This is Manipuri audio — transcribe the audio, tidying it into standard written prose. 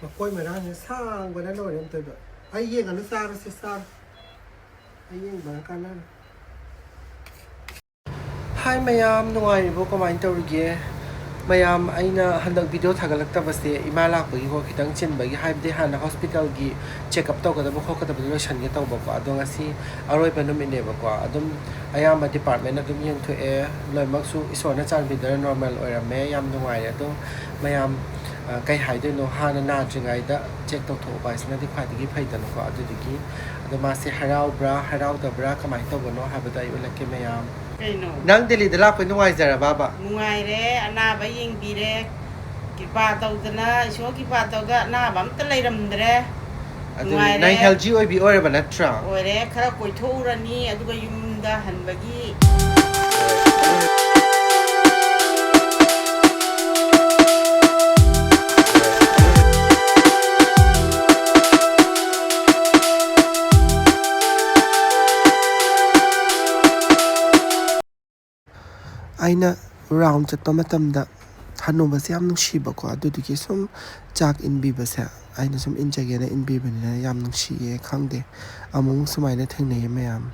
ꯃꯈꯣꯏ ꯃꯔꯥꯡꯁꯦ ꯁꯥꯡꯕꯅ ꯂꯣꯏꯔꯦ ꯑꯝꯇꯣꯏꯕ ꯑꯩ ꯌꯦꯡꯉꯅꯨ ꯆꯥꯔꯁꯤ ꯆꯥꯔ ꯑꯩ ꯌꯦꯡꯕꯅ ꯀꯥꯟꯅꯔꯦ ꯍꯥꯏ ꯃꯌꯥꯝ ꯅꯨꯡꯉꯥꯏꯔꯤꯕꯣ ꯀꯃꯥꯏꯅ ꯇꯧꯔꯤꯒꯦ ꯃꯌꯥꯝ ꯑꯩꯅ ꯍꯟꯗꯛ ꯚꯤꯗꯤꯑꯣ ꯊꯥꯒꯠꯂꯛꯇꯕꯁꯦ ꯏꯃꯥ ꯂꯥꯛꯄꯒꯤꯀꯣ ꯈꯤꯇꯪ ꯆꯤꯟꯕꯒꯤ ꯍꯥꯏꯕꯗꯤ ꯍꯥꯟꯅ ꯍꯣꯁꯄꯤꯇꯥꯜꯒꯤ ꯆꯦꯛꯑꯞ ꯇꯧꯒꯗꯕ ꯈꯣꯠꯀꯗꯕꯗꯣ ꯂꯣꯏꯁꯟꯒꯦ ꯇꯧꯕꯀꯣ ꯑꯗꯣ ꯉꯁꯤ ꯑꯔꯣꯏꯕ ꯅꯨꯃꯤꯠꯅꯦꯕꯀꯣ ꯑꯗꯨꯝ ꯑꯌꯥꯝꯕ ꯗꯤꯄꯥꯔꯠꯃꯦꯟ ꯑꯗꯨꯝ ꯌꯦꯡꯊꯣꯛꯑꯦ ꯂꯣꯏꯅꯃꯛꯁꯨ ꯏꯁꯣꯔꯅ ꯆꯥꯟꯕꯤꯗꯅ ꯅꯣꯔꯃꯦꯜ ꯑꯣꯏꯔꯝꯃꯦ ꯌꯥꯝ ꯅꯨꯡꯉꯥꯏꯔꯦ ꯑꯗꯣ ꯃꯌꯥꯝ ꯀꯩ ꯍꯥꯏꯗꯣꯏꯅꯣ ꯍꯥꯟꯅ ꯅꯥꯗ꯭ꯔꯤꯉꯩꯗ ꯆꯦꯛ ꯇꯧꯊꯣꯛꯄ ꯍꯥꯏꯁꯤꯅꯗꯤ ꯈ꯭ꯋꯥꯏꯗꯒꯤ ꯐꯩꯗꯅꯀꯣ ꯑꯗꯨꯗꯨꯒꯤ ꯑꯗꯣ ꯃꯥꯁꯦ ꯍꯔꯥꯎꯕ꯭ꯔꯥ ꯍꯔꯥꯎꯗꯕ꯭ꯔꯥ ꯀꯃꯥꯏꯅ ꯇꯧꯕꯅꯣ ꯍꯥꯏꯕꯗꯣ ꯑꯩ ꯎꯠꯂꯛꯀꯦ ꯃꯌꯥꯝ ꯀꯩꯅꯣ ꯅꯪ ꯗꯦꯜꯂꯤꯗ ꯂꯥꯛꯄꯩ ꯅꯨꯡꯉꯥꯏꯖꯔꯕꯕ ꯅꯨꯡꯉꯥꯏꯔꯦ ꯑꯅꯥꯕ ꯌꯦꯡꯕꯤꯔꯦ ꯀ꯭ꯔꯤꯄꯥ ꯇꯧꯗꯅ ꯏꯁꯣꯔ ꯀ꯭ꯔꯤꯄꯥ ꯇꯧꯗ ꯑꯅꯥꯕ ꯑꯝꯇ ꯂꯩꯔꯝꯗ꯭ꯔꯦ ꯑꯗꯨꯅꯤ ꯅꯨꯡꯉꯥꯏꯔꯦ ꯅꯪ ꯍꯦꯜꯖꯤ ꯑꯣꯏꯔꯕ ꯅꯠꯇ꯭ꯔꯥ ꯑꯣꯏꯔꯦ ꯈꯔ ꯀꯣꯏꯊꯣꯛꯎꯔꯅꯤ ꯑꯗꯨꯒ ꯌꯨꯝꯗ ꯍꯟꯕꯒꯤ ꯑꯩꯅ ꯔꯥꯎꯟ ꯆꯠꯄ ꯃꯇꯝꯗ ꯍꯟꯅꯨꯕꯁꯦ ꯌꯥꯝ ꯅꯨꯡꯁꯤꯕꯀꯣ ꯑꯗꯨꯗꯨꯒꯤ ꯁꯨꯝ ꯆꯥꯛ ꯏꯟꯕꯤꯕꯁꯦ ꯑꯩꯅ ꯁꯨꯝ ꯏꯟꯖꯒꯦꯅ ꯏꯟꯕꯤꯕꯅꯤꯅ ꯌꯥꯝ ꯅꯨꯡꯁꯤꯌꯦ ꯈꯪꯗꯦ ꯑꯃꯨꯛ ꯁꯨꯃꯥꯏꯅ ꯊꯦꯡꯅꯩꯌꯦ ꯃꯌꯥꯝ